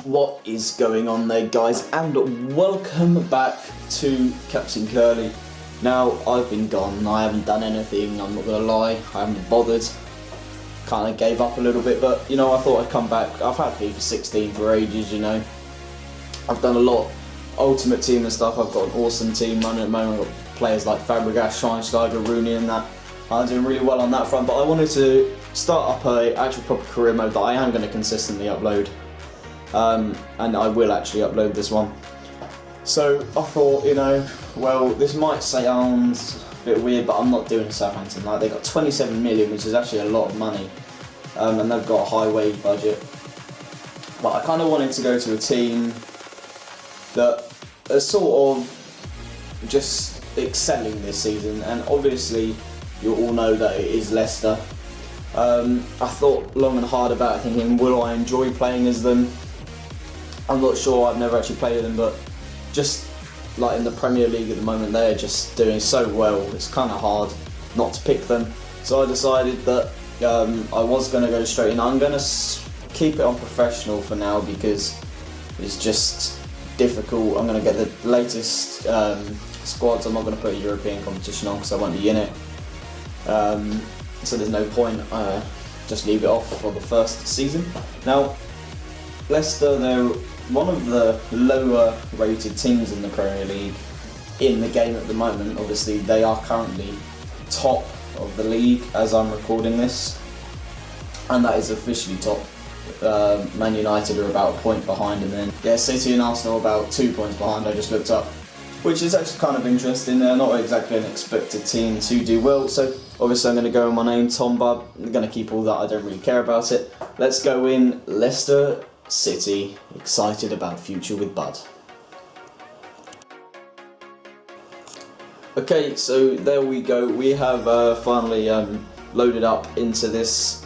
What is going on there, guys, and welcome back to Captain Curly. Now, I've been gone, I haven't done anything, I'm not gonna lie, I haven't bothered. Kind of gave up a little bit, but you know, I thought I'd come back. I've had FIFA 16 for ages, you know. I've done a lot, Ultimate Team and stuff. I've got an awesome team running at the moment. I've got players like Fabregas, Schweinsteiger, Rooney and that. I'm doing really well on that front, but I wanted to start up a actual proper career mode that I am going to consistently upload. And I will actually upload this one. So I thought, you know, well, this might sound a bit weird, but I'm not doing Southampton. Like, they got 27 million, which is actually a lot of money, and they've got a high wage budget. But I kind of wanted to go to a team that are sort of just excelling this season, and obviously you all know that it is Leicester. I thought long and hard about it, thinking, will I enjoy playing as them? I'm not sure, I've never actually played with them, but just like in the Premier League at the moment, they're just doing so well, it's kind of hard not to pick them. So I decided that I was going to go straight in. I'm going to keep it on professional for now because it's just difficult. I'm going to get the latest squads. I'm not going to put a European competition on because I won't be in it. So there's no point, just leave it off for the first season. Now, Leicester, they're one of the lower rated teams in the Premier League in the game at the moment. Obviously, they are currently top of the league as I'm recording this, and that is officially top. Man United are about a point behind, and then City and Arsenal are about 2 points behind. I just looked up, which is actually kind of interesting. They're not exactly an expected team to do well, so obviously I'm going to go in my name, Tom Bub. I'm going to keep all that, I don't really care about it. Let's go in Leicester City, excited about future with Bud. Okay, so there we go. We have finally loaded up into this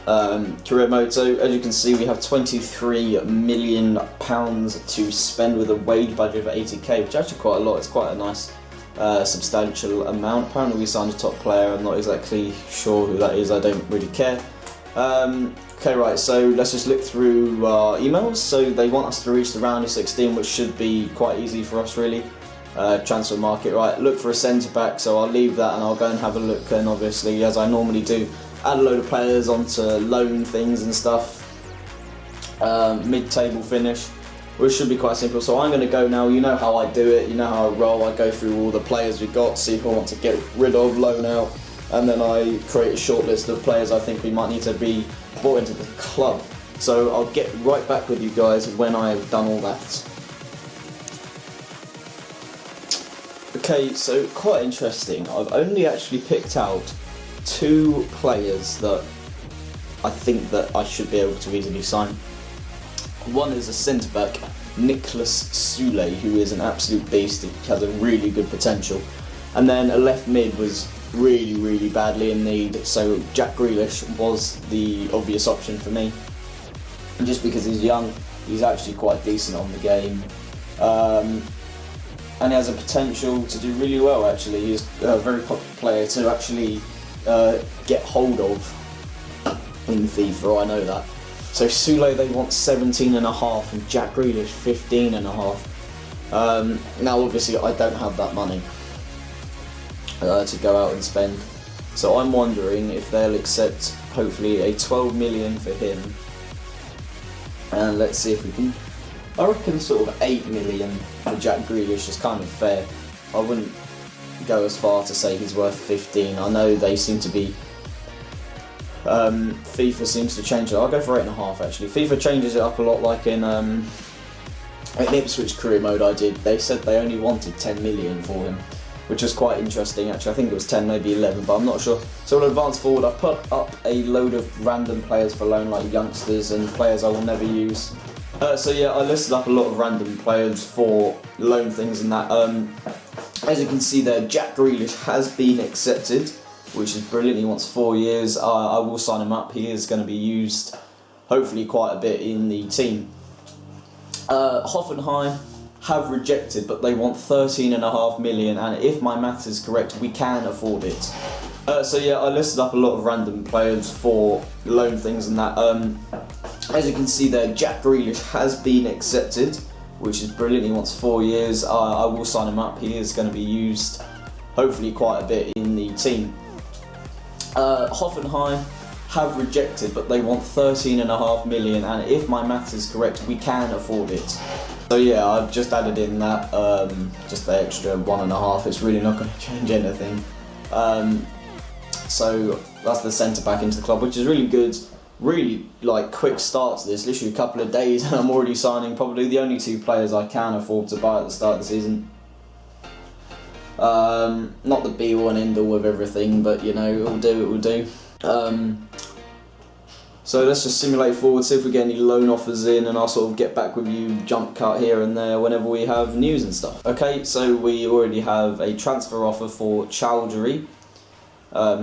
career mode. So as you can see, we have £23 million to spend with a wage budget of 80k, which is actually quite a lot. It's quite a nice substantial amount. Apparently we signed a top player. I'm not exactly sure who that is, I don't really care. Okay, right, so let's just look through our emails. So they want us to reach the round of 16, which should be quite easy for us, really. Transfer market, right, look for a centre back, so I'll leave that and I'll go and have a look, and obviously, as I normally do, add a load of players onto loan things and stuff. Mid-table finish, which should be quite simple. So I'm going to go now. You know how I do it, you know how I roll. I go through all the players we've got, see who I want to get rid of, loan out, and then I create a short list of players I think we might need to be brought into the club. So I'll get right back with you guys when I've done all that. Okay, so quite interesting. I've only actually picked out 2 players that I think that I should be able to easily sign. One is a centre back, Nicholas Soulé, who is an absolute beast. He has a really good potential. And then a left mid was really badly in need, so Jack Grealish was the obvious option for me. And just because he's young, he's actually quite decent on the game. And he has a potential to do really well, actually. He's a very popular player to actually get hold of in FIFA, I know that. So Soulé, they want 17.5 and Jack Grealish 15.5. Now obviously I don't have that money to go out and spend, so I'm wondering if they'll accept hopefully a 12 million for him, and let's see if we can. I reckon sort of 8 million for Jack Grealish is kind of fair. I wouldn't go as far to say he's worth 15. I know they seem to be FIFA seems to change it. I'll go for 8.5 actually. FIFA changes it up a lot, like in Ipswich career mode I did. They said they only wanted 10 million for him, which was quite interesting actually. I think it was 10, maybe 11, but I'm not sure. So we'll advance forward. I put up a load of random players for loan, like youngsters and players I will never use. So yeah, I listed up a lot of random players for loan things and that. As you can see there, Jack Grealish has been accepted, which is brilliant. He wants 4 years. I will sign him up. He is going to be used, hopefully, quite a bit in the team. Hoffenheim have rejected, but they want 13.5 million, and if my maths is correct, we can afford it. So yeah, I listed up a lot of random players for loan things and that. As you can see there, Jack Grealish has been accepted, which is brilliant. He wants 4 years. I will sign him up. He is going to be used, hopefully, quite a bit in the team. Hoffenheim have rejected, but they want 13.5 million, and if my maths is correct, we can afford it. So yeah, I've just added in that, just the extra 1.5. It's really not going to change anything. So that's the centre back into the club, which is really good. Really like quick start to this, literally a couple of days, and I'm already signing probably the only 2 players I can afford to buy at the start of the season. Not the be-all and end-all of everything, but you know, it will do. So let's just simulate forward, see if we get any loan offers in, and I'll sort of get back with you, jump cut here and there whenever we have news and stuff. Okay, so we already have a transfer offer for Chowdhury.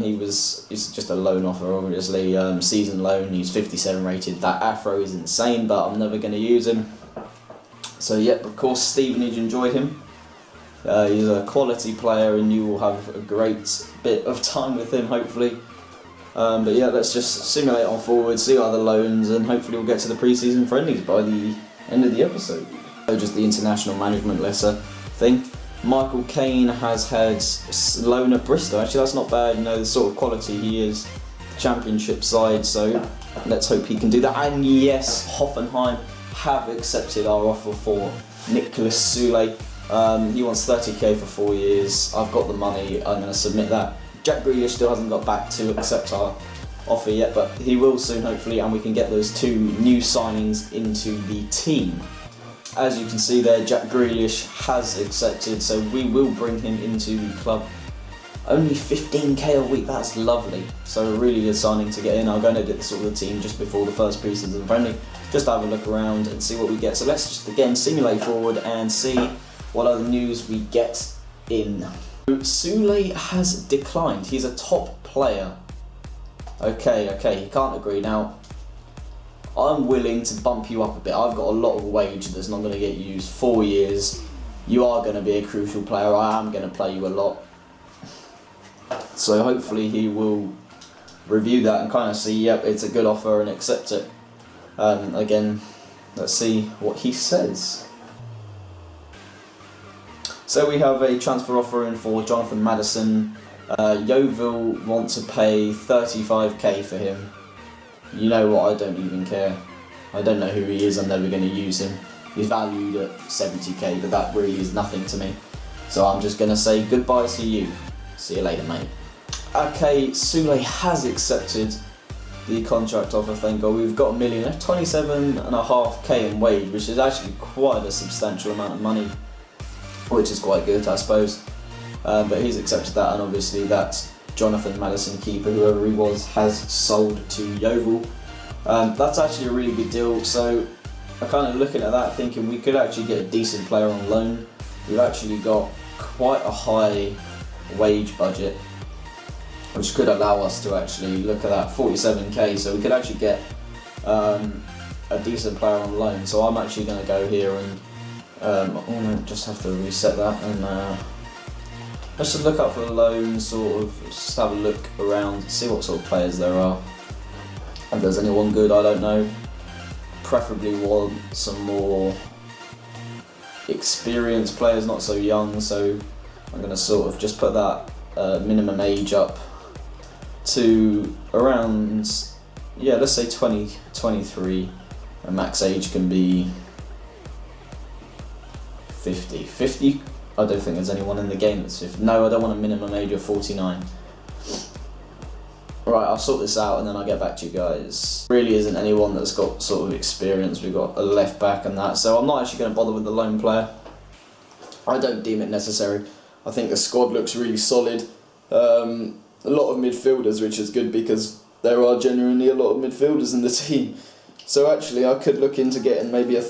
He's just a loan offer, obviously, season loan. He's 57 rated. That afro is insane, but I'm never going to use him. So yep, of course, Stevenage enjoyed him. He's a quality player, and you will have a great bit of time with him, hopefully. But yeah, let's just simulate on forward, see other loans, and hopefully we'll get to the pre-season friendlies by the end of the episode. So just the international management lesser thing. Michael Caine has had loan at Bristol. Actually, that's not bad. You know, the sort of quality he is, Championship side. So let's hope he can do that. And yes, Hoffenheim have accepted our offer for Nicolas Soulé. He wants 30k for 4 years. I've got the money. I'm going to submit that. Jack Grealish still hasn't got back to accept our offer yet, but he will soon, hopefully, and we can get those 2 new signings into the team. As you can see there, Jack Grealish has accepted, so we will bring him into the club. Only 15k a week, that's lovely. So a really good signing to get in. I'll go and edit the sort of the team just before the first pre-season friendly, just have a look around and see what we get. So let's just again simulate forward and see what other news we get in. Soulé has declined. He's a top player. Okay, he can't agree. Now, I'm willing to bump you up a bit. I've got a lot of wage that's not going to get used. 4 years. You are going to be a crucial player. I am going to play you a lot. So hopefully he will review that and kind of see, yep, it's a good offer and accept it. Again, let's see what he says. So we have a transfer offer in for Jonathan Maddison. Yeovil want to pay 35k for him. You know what, I don't even care. I don't know who he is, I'm never going to use him. He's valued at 70k, but that really is nothing to me. So I'm just going to say goodbye to you. See you later, mate. Okay, Soulé has accepted the contract offer, thank God. We've got $1 million, 27.5k in wage, which is actually quite a substantial amount of money, which is quite good, I suppose. But he's accepted that, and obviously that's Jonathan Maddison, keeper, whoever he was, has sold to Yeovil. That's actually a really good deal, so I'm kind of looking at that thinking we could actually get a decent player on loan. We've actually got quite a high wage budget, which could allow us to actually look at that 47k, so we could actually get a decent player on loan. So I'm actually going to go here and just have to reset that, and let's just look up for the loan, sort of just have a look around, see what sort of players there are. If there's anyone good, I don't know. Preferably want some more experienced players, not so young, so I'm going to sort of just put that minimum age up to around, yeah, let's say 20, 23, and max age can be 50. 50? I don't think there's anyone in the game that's 50. No, I don't want a minimum age of 49. Right, I'll sort this out and then I'll get back to you guys. Really isn't anyone that's got sort of experience. We've got a left back and that, so I'm not actually going to bother with the lone player. I don't deem it necessary. I think the squad looks really solid. A lot of midfielders, which is good because there are genuinely a lot of midfielders in the team. So actually I could look into getting maybe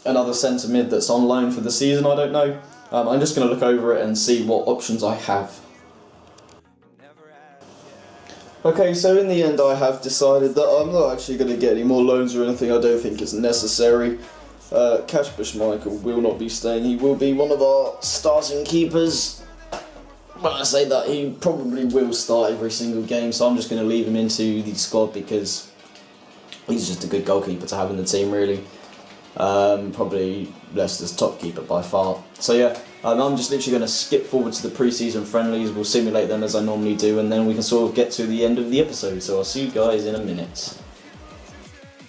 another centre mid that's on loan for the season, I don't know. I'm just going to look over it and see what options I have. Okay, so in the end I have decided that I'm not actually going to get any more loans or anything. I don't think it's necessary. Kasper Schmeichel will not be staying. He will be one of our starting keepers. When I say that, he probably will start every single game, so I'm just going to leave him into the squad because He's just a good goalkeeper to have in the team, really. Probably Leicester's top keeper by far. So yeah, I'm just literally going to skip forward to the pre-season friendlies. We'll simulate them as I normally do, and then we can sort of get to the end of the episode. So I'll see you guys in a minute.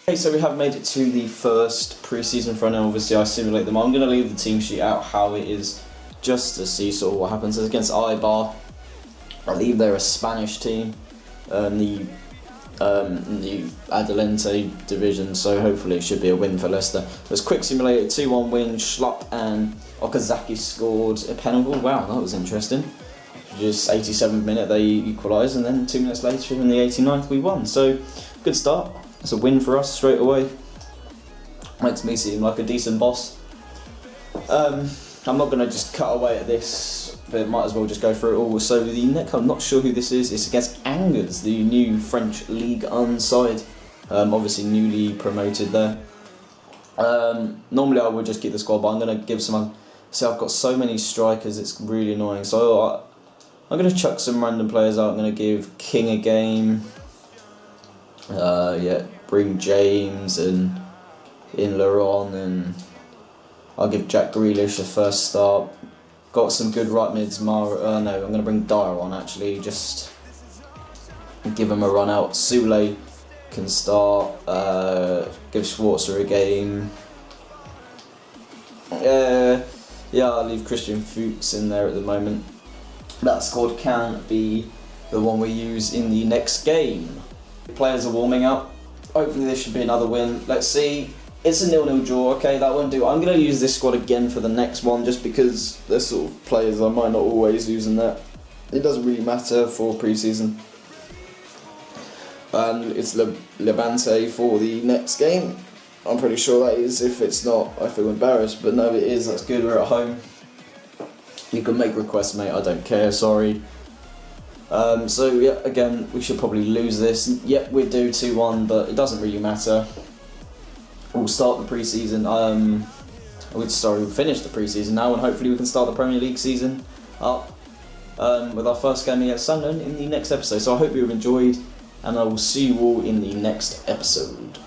Okay, so we have made it to the first pre-season friendly. Obviously, I simulate them. I'm going to leave the team sheet out how it is, just to see sort of what happens. It's against Eibar. I believe they're a Spanish team, in the Adelante division, so hopefully it should be a win for Leicester. There's quick simulated 2-1 win. Schlupp and Okazaki scored a penalty. Wow, that was interesting. Just 87th minute they equalised, and then 2 minutes later in the 89th we won. So good start. It's a win for us straight away. Makes me seem like a decent boss. I'm not going to just cut away at this, but might as well just go through it all. So the next, I'm not sure who this is. It's against Angers, the new French Ligue 1 side. Obviously newly promoted there. Normally I would just keep the squad, but I'm going to give some... See, I've got so many strikers, it's really annoying. So I'm going to chuck some random players out. I'm going to give King a game. Bring James and in Laurent, and I'll give Jack Grealish a first start. Got some good right mids. I'm going to bring Dyer on actually, just give him a run out. Soule can start. Give Schwarzer a game. I'll leave Christian Fuchs in there at the moment. That squad can be the one we use in the next game. Players are warming up. Hopefully this should be another win. Let's see. It's a 0-0 draw. Okay, that won't do. I'm going to use this squad again for the next one, just because they're sort of players I might not always use in that. It doesn't really matter for pre-season. And it's Levante for the next game. I'm pretty sure that is. If it's not, I feel embarrassed. But no, it is. That's good. We're at home. You can make requests, mate. I don't care. Sorry. So yeah, again, we should probably lose this. Yep, we do 2-1, but it doesn't really matter. We'll start the pre-season. We'll finish the pre-season now, and hopefully we can start the Premier League season up with our first game against Sunderland in the next episode. So I hope you've enjoyed, and I will see you all in the next episode.